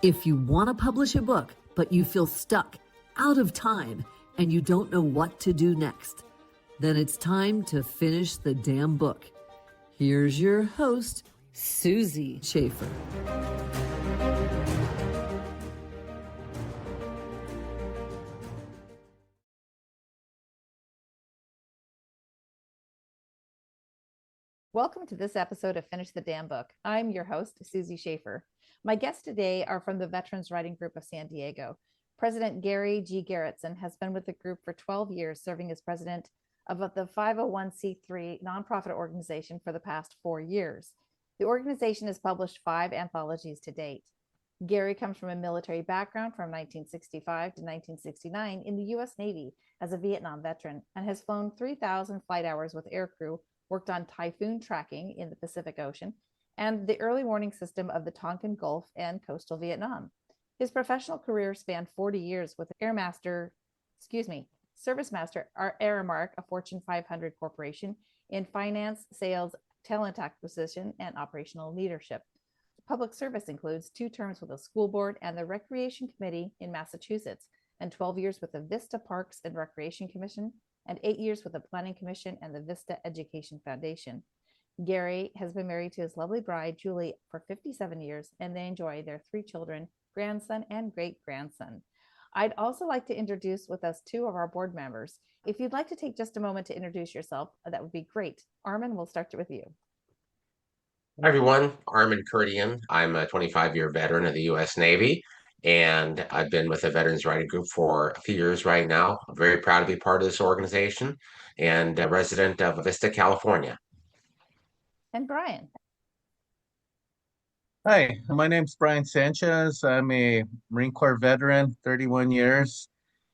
If you want to publish a book, but you feel stuck, out of time, and you don't know what to do next, then it's time to finish the damn book. Here's your host, Susie Schaefer. Welcome to this episode of Finish the Damn Book. I'm your host, Susie Schaefer. My guests today are from the Veterans Writing Group of San Diego. President Gary G. Garrettson has been with the group for 12 years, serving as president of the 501c3 nonprofit organization for the past 4 years. The organization has published 5 anthologies to date. Gary comes from a military background from 1965 to 1969 in the U.S. Navy as a Vietnam veteran and has flown 3,000 flight hours with aircrew, worked on typhoon tracking in the Pacific Ocean, and the early warning system of the Tonkin Gulf and coastal Vietnam. His professional career spanned 40 years with Service Master Aramark, a Fortune 500 corporation, in finance, sales, talent acquisition, and operational leadership. Public service includes 2 terms with the school board and the Recreation Committee in Massachusetts, and 12 years with the Vista Parks and Recreation Commission, and 8 years with the Planning Commission and the Vista Education Foundation. Gary has been married to his lovely bride, Julie, for 57 years, and they enjoy their 3 children, grandson and great-grandson. I'd also like to introduce with us 2 of our board members. If you'd like to take just a moment to introduce yourself, that would be great. Armand, we'll start with you. Hi, everyone. Armand Kian. I'm a 25-year veteran of the U.S. Navy, and I've been with the Veterans Writing Group for a few years right now. I'm very proud to be part of this organization and a resident of Vista, California. And Brian. Hi, my name's Brian Sanchez. I'm a Marine Corps veteran, 31 years,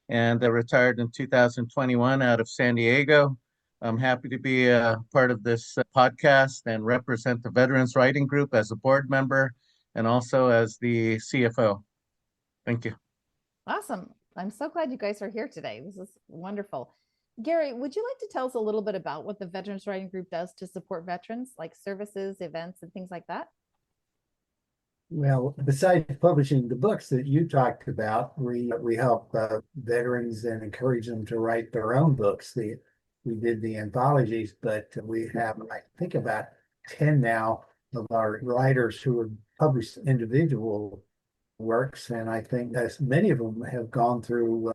and I retired in 2021 out of San Diego. I'm happy to be a part of this podcast and represent the Veterans Writing Group as a board member and also as the CFO. Thank you. Awesome. I'm so glad you guys are here today. This is wonderful. Gary, would you like to tell us a little bit about what the Veterans Writing Group does to support veterans, like services, events, and things like that? Well, besides publishing the books that you talked about, we help veterans and encourage them to write their own books. We did the anthologies, but we have, I think, about 10 now of our writers who have published individual works, and I think as many of them have gone through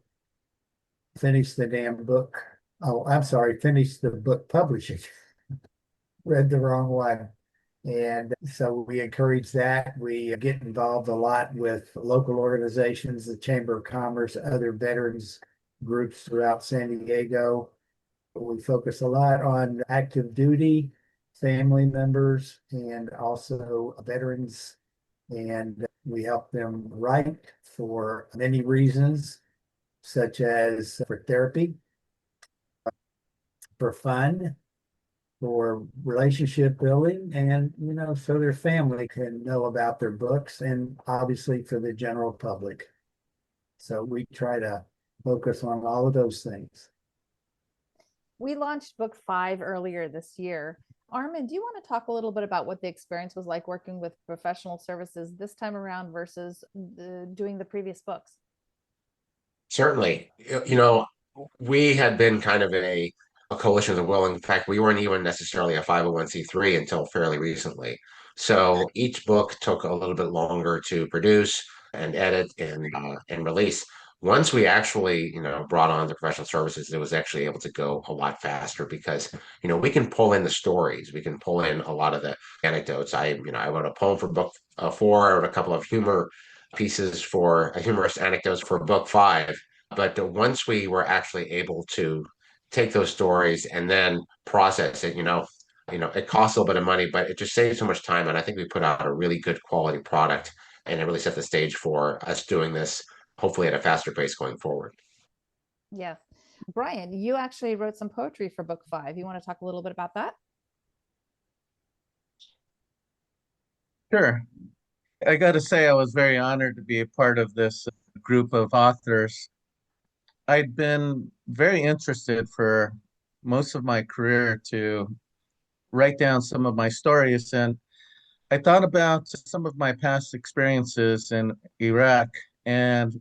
finish the damn book. Oh, I'm sorry, finish the book publishing. Read the wrong one. And so we encourage that. We get involved a lot with local organizations, the Chamber of Commerce, other veterans groups throughout San Diego. We focus a lot on active duty family members and also veterans, and we help them write for many reasons, such as for therapy, for fun, for relationship building, and so their family can know about their books, and obviously for the general public. So we try to focus on all of those things. We launched book 5 earlier this year. Armand, do you want to talk a little bit about what the experience was like working with professional services this time around versus doing the previous books? Certainly. We had been kind of a coalition of the willing. In fact, we weren't even necessarily a 501c3 until fairly recently. So each book took a little bit longer to produce and edit and release. Once we actually, brought on the professional services, it was actually able to go a lot faster because, we can pull in the stories. We can pull in a lot of the anecdotes. I wrote a poem for book 4. I wrote a couple of humorous anecdotes for book 5. But once we were actually able to take those stories and then process it, it costs a little bit of money, but it just saves so much time. And I think we put out a really good quality product, and it really set the stage for us doing this, hopefully at a faster pace going forward. Yes. Brian, you actually wrote some poetry for book 5. You want to talk a little bit about that? Sure. I got to say, I was very honored to be a part of this group of authors. I'd been very interested for most of my career to write down some of my stories, and I thought about some of my past experiences in Iraq, and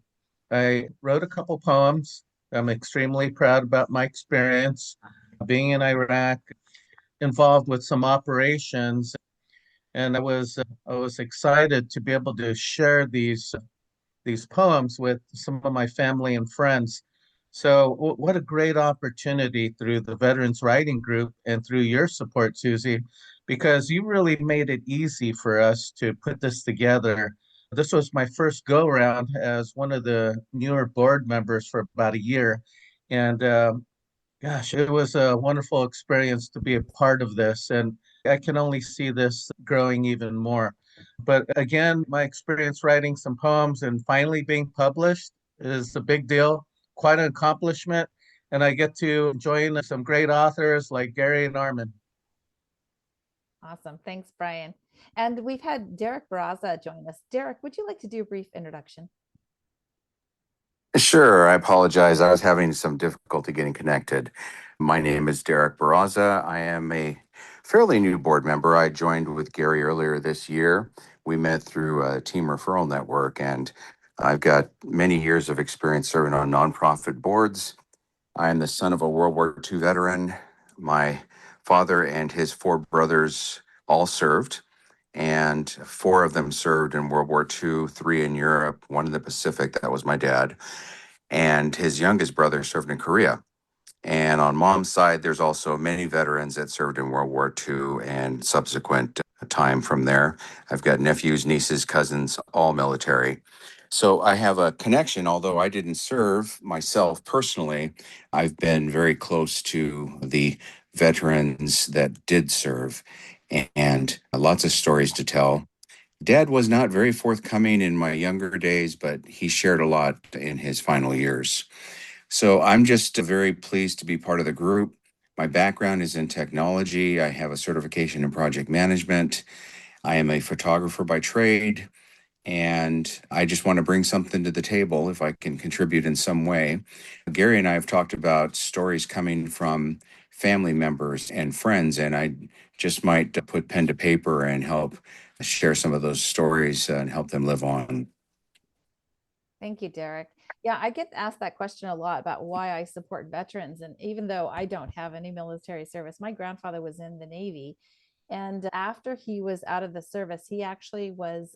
I wrote a couple poems. I'm extremely proud about my experience being in Iraq, involved with some operations, and I was excited to be able to share these poems with some of my family and friends. So, what a great opportunity through the Veterans Writing Group and through your support, Susie, because you really made it easy for us to put this together. This was my first go around as one of the newer board members for about a year. And gosh, it was a wonderful experience to be a part of this. And I can only see this growing even more. But again, my experience writing some poems and finally being published is a big deal, quite an accomplishment. And I get to join some great authors like Gary and Armand. Awesome. Thanks, Brian. And we've had Derek Barraza join us. Derek, would you like to do a brief introduction? Sure. I apologize. I was having some difficulty getting connected. My name is Derek Barraza. I am a fairly new board member. I joined with Gary earlier this year. We met through a team referral network, and I've got many years of experience serving on nonprofit boards. I am the son of a World War II veteran. My father and his four brothers all served, and four of them served in World War II, three in Europe, one in the Pacific. That was my dad. And his youngest brother served in Korea. And on mom's side, there's also many veterans that served in World War II and subsequent time from there. I've got nephews, nieces, cousins, all military. So I have a connection, although I didn't serve myself personally. I've been very close to the veterans that did serve and lots of stories to tell. Dad was not very forthcoming in my younger days, but he shared a lot in his final years. So I'm just very pleased to be part of the group. My background is in technology. I have a certification in project management. I am a photographer by trade, and I just want to bring something to the table if I can contribute in some way. Gary and I have talked about stories coming from family members and friends, and I just might put pen to paper and help share some of those stories and help them live on. Thank you, Derek. Yeah, I get asked that question a lot about why I support veterans. And even though I don't have any military service, my grandfather was in the Navy. And after he was out of the service, he actually was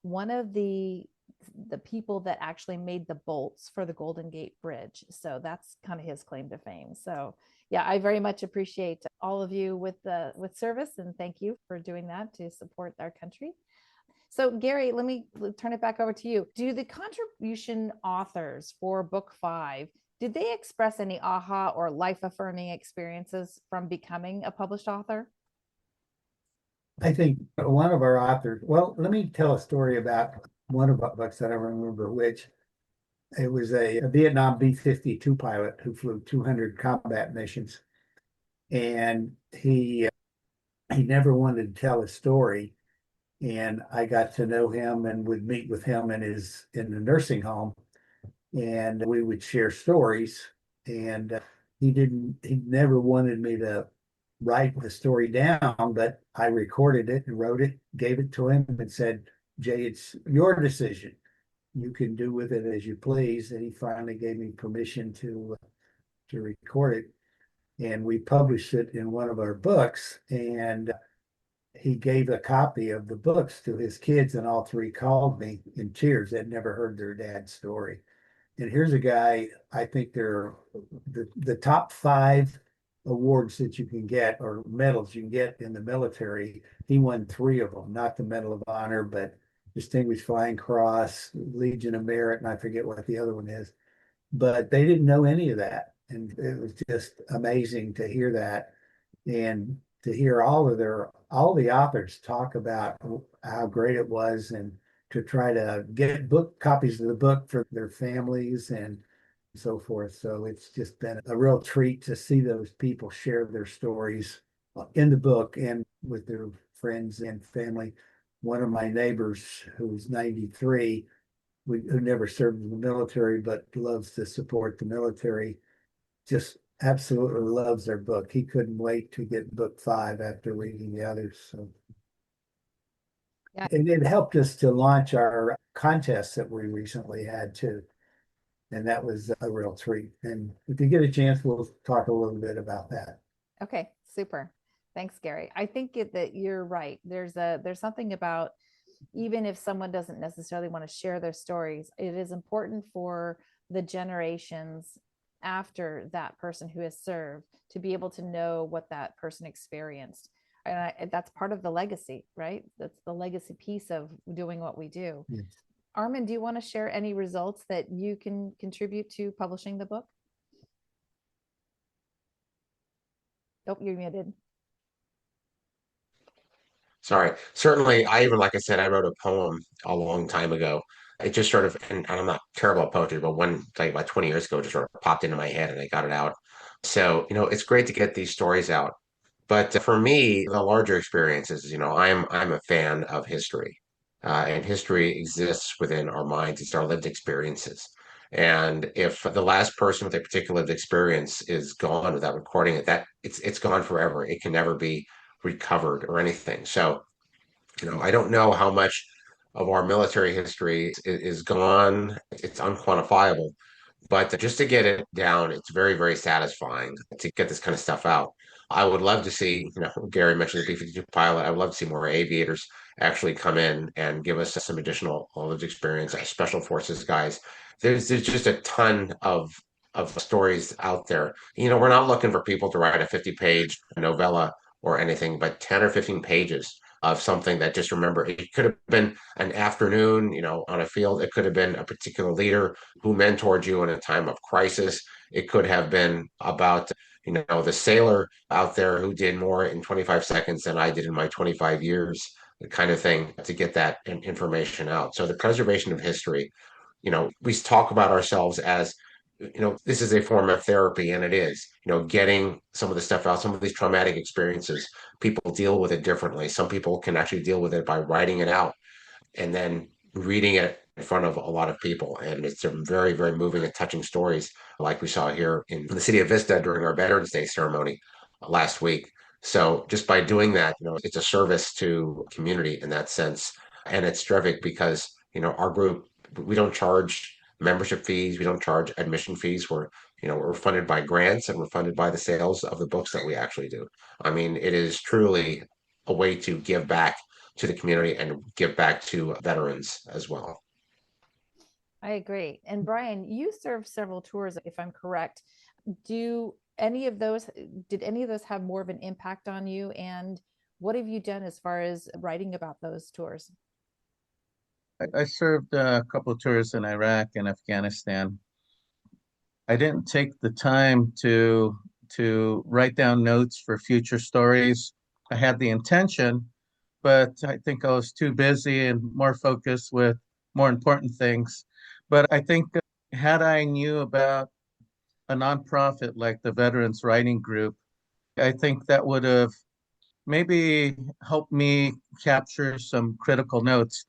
one of the people that actually made the bolts for the Golden Gate Bridge. So that's kind of his claim to fame. So yeah, I very much appreciate all of you with service, and thank you for doing that to support our country. So Gary, let me turn it back over to you. Do the contribution authors for book 5, did they express any aha or life affirming experiences from becoming a published author? I think one of our authors, well, let me tell a story about one of our books. I don't remember which. It was a Vietnam B-52 pilot who flew 200 combat missions. And he never wanted to tell his story. And I got to know him and would meet with him in the nursing home, and we would share stories. And he never wanted me to write the story down, but I recorded it and wrote it, gave it to him, and said, "Jay, it's your decision. You can do with it as you please." And he finally gave me permission to record it, and we published it in one of our books. And he gave a copy of the books to his kids, and all three called me in tears. They'd never heard their dad's story. And here's a guy, I think they're the top 5 awards that you can get, or medals you can get in the military. He won 3 of them, not the Medal of Honor, but Distinguished Flying Cross, Legion of Merit, and I forget what the other one is. But they didn't know any of that. And it was just amazing to hear that, and to hear all the authors talk about how great it was, and to try to get book copies of the book for their families and so forth. So it's just been a real treat to see those people share their stories in the book and with their friends and family. One of my neighbors, who's 93, who never served in the military but loves to support the military, just absolutely loves their book. He couldn't wait to get book 5 after reading the others. So Yeah. And it helped us to launch our contest that we recently had too. And that was a real treat. And if you get a chance, we'll talk a little bit about that. Okay, super. Thanks, Gary. I think that you're right. There's something about, even if someone doesn't necessarily want to share their stories, it is important for the generations after that person who has served to be able to know what that person experienced. And that's part of the legacy, right? That's the legacy piece of doing what we do. Yes. Armand, do you want to share any results that you can contribute to publishing the book? Oh, you're muted. Sorry. Certainly, like I said, I wrote a poem a long time ago. It just sort of, and I'm not terrible at poetry, but like about 20 years ago, it just sort of popped into my head and I got it out. So, it's great to get these stories out. But for me, the larger experience is, I'm a fan of history, and history exists within our minds. It's our lived experiences. And if the last person with a particular lived experience is gone without recording it, that it's gone forever. It can never be recovered or anything. So, I don't know how much of our military history is gone. It's unquantifiable. But just to get it down, it's very, very satisfying to get this kind of stuff out. I would love to see, Gary mentioned the B-52 pilot. I would love to see more aviators actually come in and give us some additional knowledge experience, special forces guys. There's just a ton of stories out there. We're not looking for people to write a 50-page novella or anything, but 10 or 15 pages of something that, just remember, it could have been an afternoon, on a field. It could have been a particular leader who mentored you in a time of crisis. It could have been about, the sailor out there who did more in 25 seconds than I did in my 25 years, the kind of thing, to get that information out. So the preservation of history, we talk about ourselves as, this is a form of therapy, and it is, getting some of the stuff out, some of these traumatic experiences. People deal with it differently. Some people can actually deal with it by writing it out and then reading it in front of a lot of people. And it's some very, very moving and touching stories, like we saw here in the city of Vista during our Veterans Day ceremony last week. So just by doing that, it's a service to community in that sense. And it's terrific because, our group, we don't charge membership fees. We don't charge admission fees. We're funded by grants, and we're funded by the sales of the books that we actually do. I mean, it is truly a way to give back to the community and give back to veterans as well. I agree. And Brian, you served several tours, if I'm correct. Did any of those have more of an impact on you? And what have you done as far as writing about those tours? I served a couple of tours in Iraq and Afghanistan. I didn't take the time to write down notes for future stories. I had the intention, but I think I was too busy and more focused with more important things. But I think had I knew about a nonprofit like the Veterans Writing Group, I think that would have maybe helped me capture some critical notes.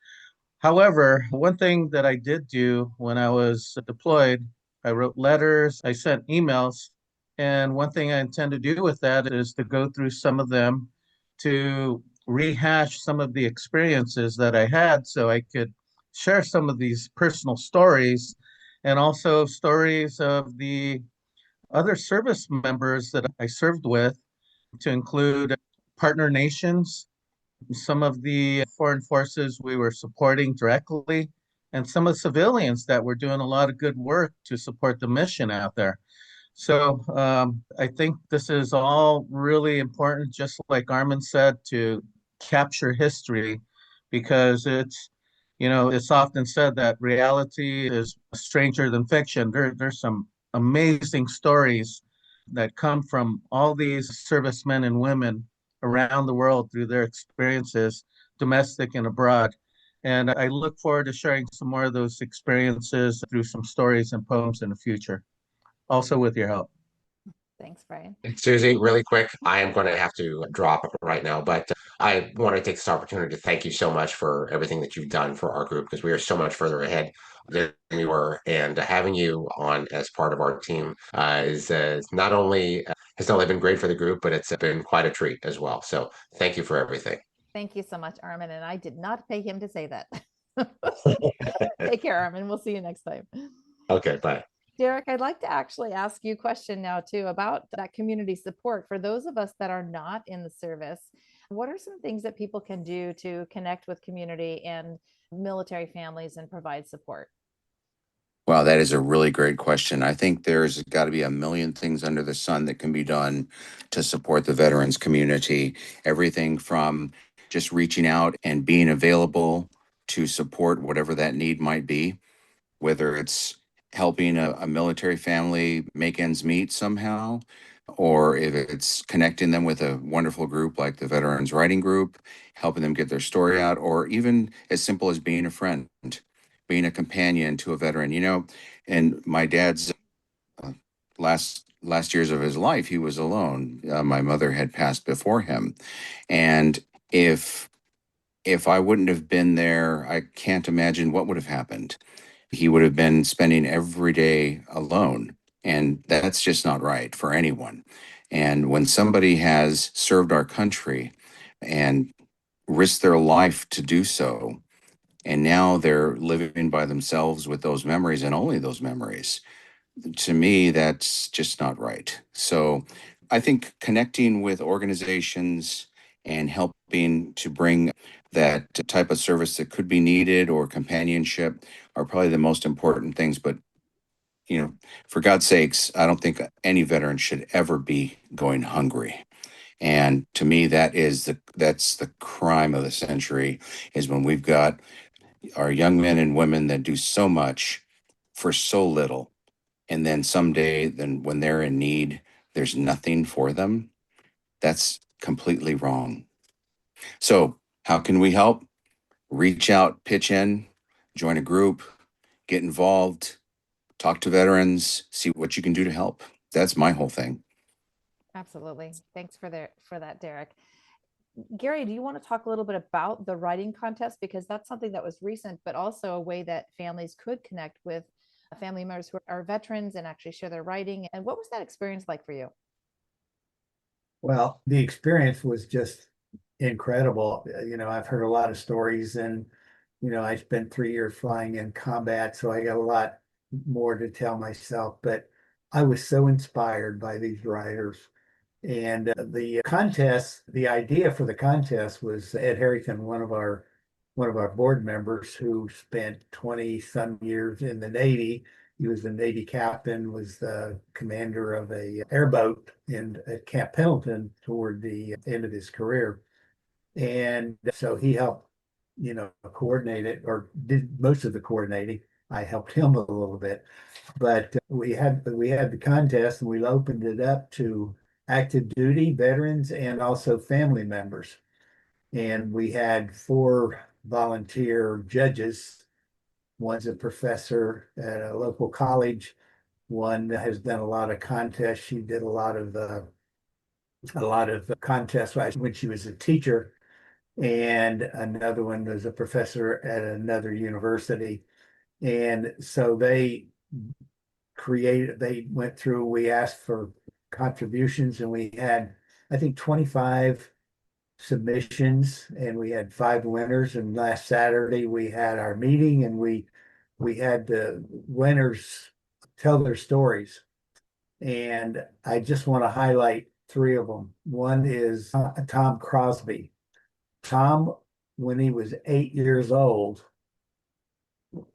However, one thing that I did do when I was deployed, I wrote letters, I sent emails, and one thing I intend to do with that is to go through some of them to rehash some of the experiences that I had so I could share some of these personal stories and also stories of the other service members that I served with, to include partner nations, some of the foreign forces we were supporting directly, and some of the civilians that were doing a lot of good work to support the mission out there. So I think this is all really important, just like Armand said, to capture history, because it's often said that reality is stranger than fiction. There's some amazing stories that come from all these servicemen and women around the world through their experiences, domestic and abroad. And I look forward to sharing some more of those experiences through some stories and poems in the future, also with your help. Thanks, Brian. Susie, really quick, I am going to have to drop right now, but I want to take this opportunity to thank you so much for everything that you've done for our group, because we are so much further ahead than we were. And having you on as part of our team is has not only been great for the group, but it's been quite a treat as well. So thank you for everything. Thank you so much, Armin. And I did not pay him to say that. Take care, Armin. We'll see you next time. Okay, bye. Derek, I'd like to actually ask you a question now too about that community support for those of us that are not in the service. What are some things that people can do to connect with community and military families and provide support? Wow, that is a really great question. I think there's got to be a million things under the sun that can be done to support the veterans community. Everything from just reaching out and being available to support whatever that need might be, whether it's helping a military family make ends meet somehow, or if it's connecting them with a wonderful group like the Veterans Writing Group, helping them get their story out, or even as simple as being a friend, being a companion to a veteran. And my dad's last years of his life, he was alone. My mother had passed before him, and if I wouldn't have been there, I can't imagine what would have happened. He would have been spending every day alone, and that's just not right for anyone. And when somebody has served our country and risked their life to do so, and now they're living by themselves with those memories and only those memories, to me, that's just not right. So I think connecting with organizations and helping to bring that type of service that could be needed or companionship are probably the most important things. But, for God's sakes, I don't think any veteran should ever be going hungry. And to me, that's the crime of the century, is when we've got our young men and women that do so much for so little, and then someday, then when they're in need, there's nothing for them. That's completely wrong. So how can we help? Reach out, pitch in, join a group, get involved, talk to veterans, see what you can do to help. That's my whole thing. Absolutely. Thanks for that, Derek. Gary, do you want to talk a little bit about the writing contest? Because that's something that was recent, but also a way that families could connect with family members who are veterans and actually share their writing. And what was that experience like for you? Well, the experience was just incredible. I've heard a lot of stories, and I spent 3 years flying in combat, so I got a lot more to tell myself. But I was so inspired by these writers. And the idea for the contest was Ed Harrington, one of our board members who spent 20 some years in the Navy. He was the Navy captain, was the commander of a airboat at Camp Pendleton toward the end of his career. And so he helped, coordinate it, or did most of the coordinating. I helped him a little bit, but we had the contest, and we opened it up to active duty veterans and also family members. And we had 4 volunteer judges. One's a professor at a local college. One has done a lot of contests. She did a lot of contests when she was a teacher. And another one was a professor at another university. And so they went through, we asked for contributions, and we had, I think, 25 submissions, and we had 5 winners. And last Saturday we had our meeting, and we had the winners tell their stories. And I just want to highlight 3 of them. One is Tom Crosby. Tom, when he was 8 years old,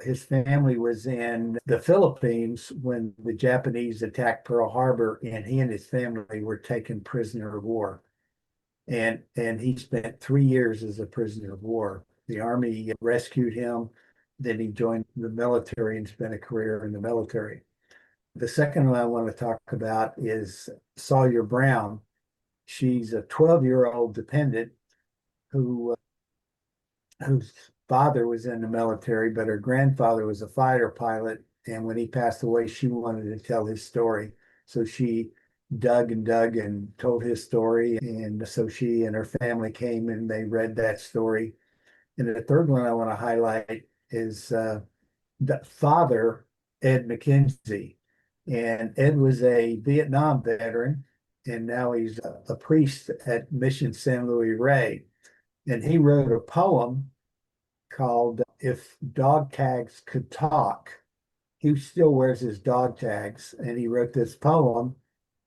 his family was in the Philippines when the Japanese attacked Pearl Harbor, and he and his family were taken prisoner of war. And he spent 3 years as a prisoner of war. The Army rescued him. Then he joined the military and spent a career in the military. The second one I want to talk about is Sawyer Brown. She's a 12-year-old dependent whose father was in the military, but her grandfather was a fighter pilot. And when he passed away, she wanted to tell his story. So she dug and dug and told his story. And so she and her family came and they read that story. And the third one I want to highlight is the father, Ed McKenzie. And Ed was a Vietnam veteran, and now he's a priest at Mission San Luis Rey. And he wrote a poem called If Dog Tags Could Talk. He still wears his dog tags, and he wrote this poem.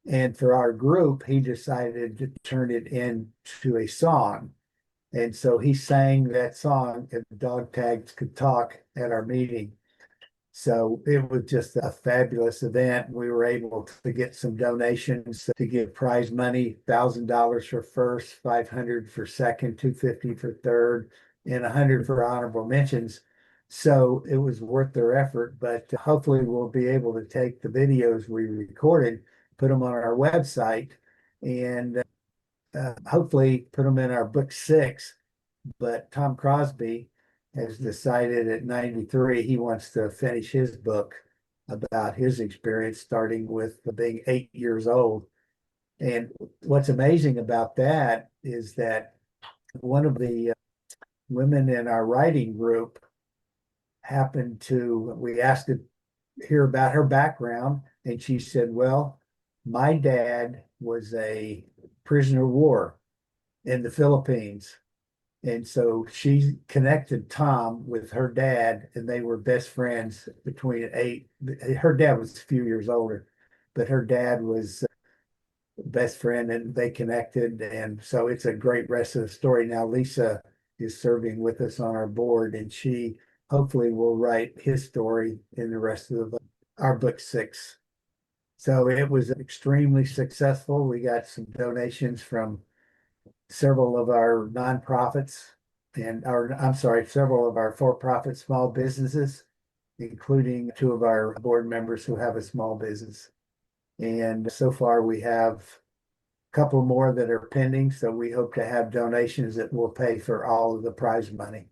And for our group, he decided to turn it into a song. And so he sang that song, If Dog Tags Could Talk, at our meeting. So it was just a fabulous event. We were able to get some donations to give prize money, $1,000 for first, 500 for second, 250 for third, and 100 for honorable mentions. So it was worth their effort, but hopefully we'll be able to take the videos we recorded, put them on our website, and hopefully put them in our book 6. But Tom Crosby has decided at 93 he wants to finish his book about his experience, starting with being 8 years old. And what's amazing about that is that one of the women in our writing group we asked to hear about her background, and she said, well, my dad was a prisoner of war in the Philippines. And so she connected Tom with her dad, and they were best friends between 8. Her dad was a few years older, but her dad was best friend, and they connected. And so it's a great rest of the story. Now, Lisa is serving with us on our board, and she hopefully will write his story in the rest of our book 6. So it was extremely successful. We got some donations from several of our nonprofits several of our for-profit small businesses, including 2 of our board members who have a small business. And so far we have a couple more that are pending. So we hope to have donations that will pay for all of the prize money.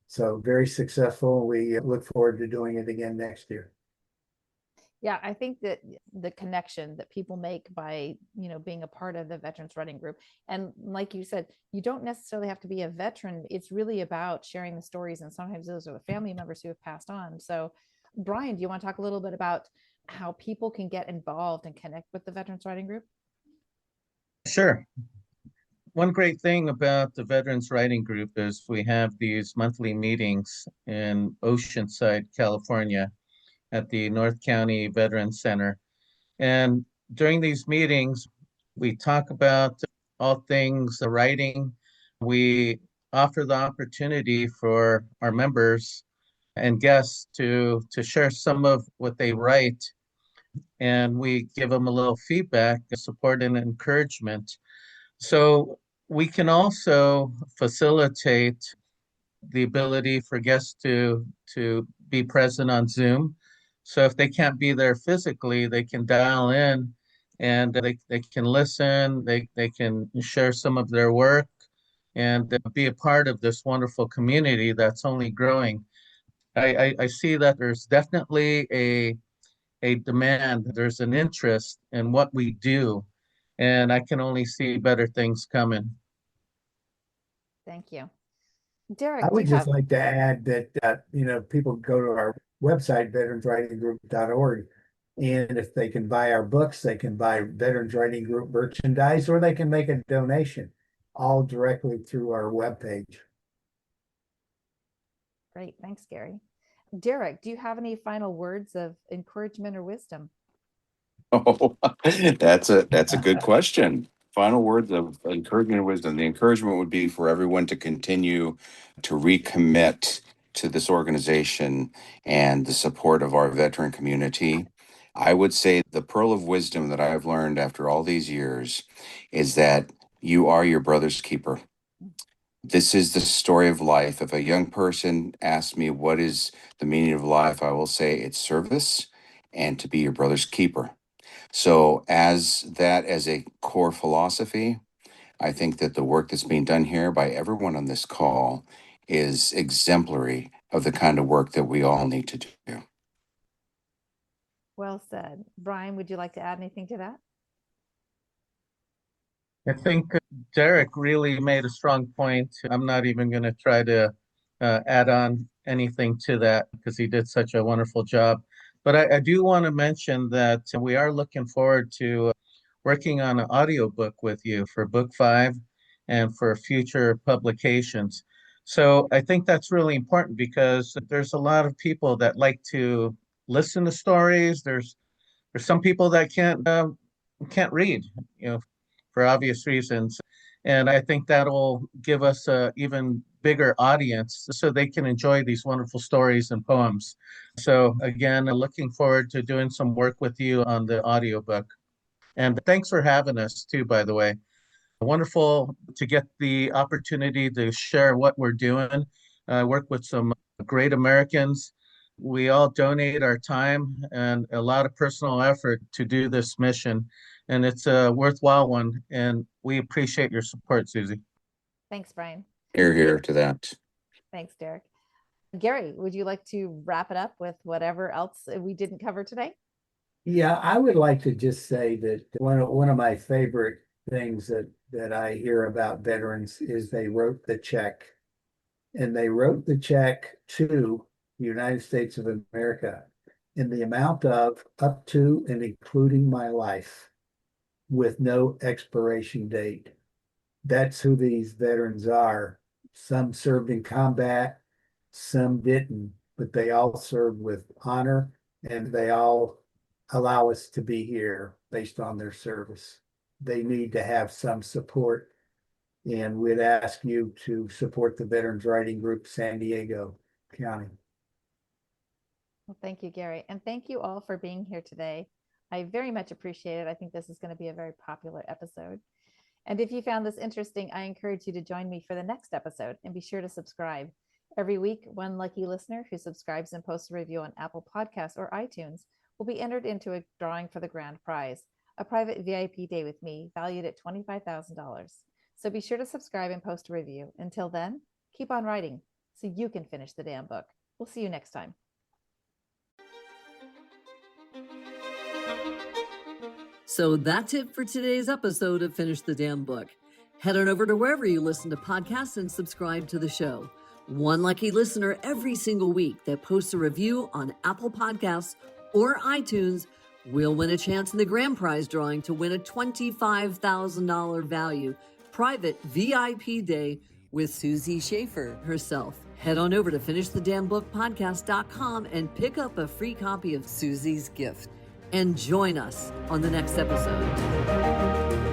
So very successful. We look forward to doing it again next year. Yeah, I think that the connection that people make by, being a part of the Veterans Writing Group, and like you said, you don't necessarily have to be a veteran. It's really about sharing the stories, and sometimes those are the family members who have passed on. So, Brian, do you want to talk a little bit about how people can get involved and connect with the Veterans Writing Group? Sure. One great thing about the Veterans Writing Group is we have these monthly meetings in Oceanside, California, at the North County Veterans Center. And during these meetings, we talk about all things writing. We offer the opportunity for our members and guests to share some of what they write. And we give them a little feedback, support, and encouragement. So we can also facilitate the ability for guests to be present on Zoom. So if they can't be there physically, they can dial in and they can listen, they can share some of their work and be a part of this wonderful community that's only growing. I see that there's definitely a demand, there's an interest in what we do, and I can only see better things coming. Thank you. Derek, I do would you just have like to add that, people go to our website, veteranswritinggroup.org, and if they can buy our books, they can buy Veterans Writing Group merchandise, or they can make a donation, all directly through our webpage. Great. Thanks, Gary. Derek, do you have any final words of encouragement or wisdom? Oh, that's a good question. Final words of encouragement and wisdom. The encouragement would be for everyone to continue to recommit to this organization and the support of our veteran community. I would say the pearl of wisdom that I've learned after all these years is that you are your brother's keeper. This is the story of life. If a young person asks me what is the meaning of life, I will say it's service and to be your brother's keeper. So as a core philosophy, I think that the work that's being done here by everyone on this call is exemplary of the kind of work that we all need to do. Well said. Brian, would you like to add anything to that? I think Derek really made a strong point. I'm not even going to try to add on anything to that because he did such a wonderful job. But I do want to mention that we are looking forward to working on an audiobook with you for book 5. and for future publications. So I think that's really important because there's a lot of people that like to listen to stories. There's some people that can't read, for obvious reasons. And I think that'll give us a even bigger audience so they can enjoy these wonderful stories and poems. So again, looking forward to doing some work with you on the audiobook. And thanks for having us too, by the way. Wonderful to get the opportunity to share what we're doing. I work with some great Americans. We all donate our time and a lot of personal effort to do this mission. And it's a worthwhile one. And we appreciate your support, Susie. Thanks, Brian. Here to that. Thanks, Derek. Gary, would you like to wrap it up with whatever else we didn't cover today? Yeah, I would like to just say that one of my favorite things that I hear about veterans is they wrote the check. And they wrote the check to the United States of America in the amount of up to and including my life with no expiration date. That's who these veterans are. Some served in combat, some didn't, but they all served with honor and they all allow us to be here based on their service. They need to have some support. And we'd ask you to support the Veterans Writing Group, San Diego County. Well, thank you, Gary. And thank you all for being here today. I very much appreciate it. I think this is going to be a very popular episode. And if you found this interesting, I encourage you to join me for the next episode and be sure to subscribe. Every week, one lucky listener who subscribes and posts a review on Apple Podcasts or iTunes will be entered into a drawing for the grand prize, a private VIP day with me valued at $25,000. So be sure to subscribe and post a review. Until then, keep on writing so you can finish the damn book. We'll see you next time. So that's it for today's episode of Finish the Damn Book. Head on over to wherever you listen to podcasts and subscribe to the show. One lucky listener every single week that posts a review on Apple Podcasts or iTunes will win a chance in the grand prize drawing to win a $25,000 value private VIP day with Susie Schaefer herself. Head on over to finishthedamnbookpodcast.com and pick up a free copy of Susie's gift. And join us on the next episode.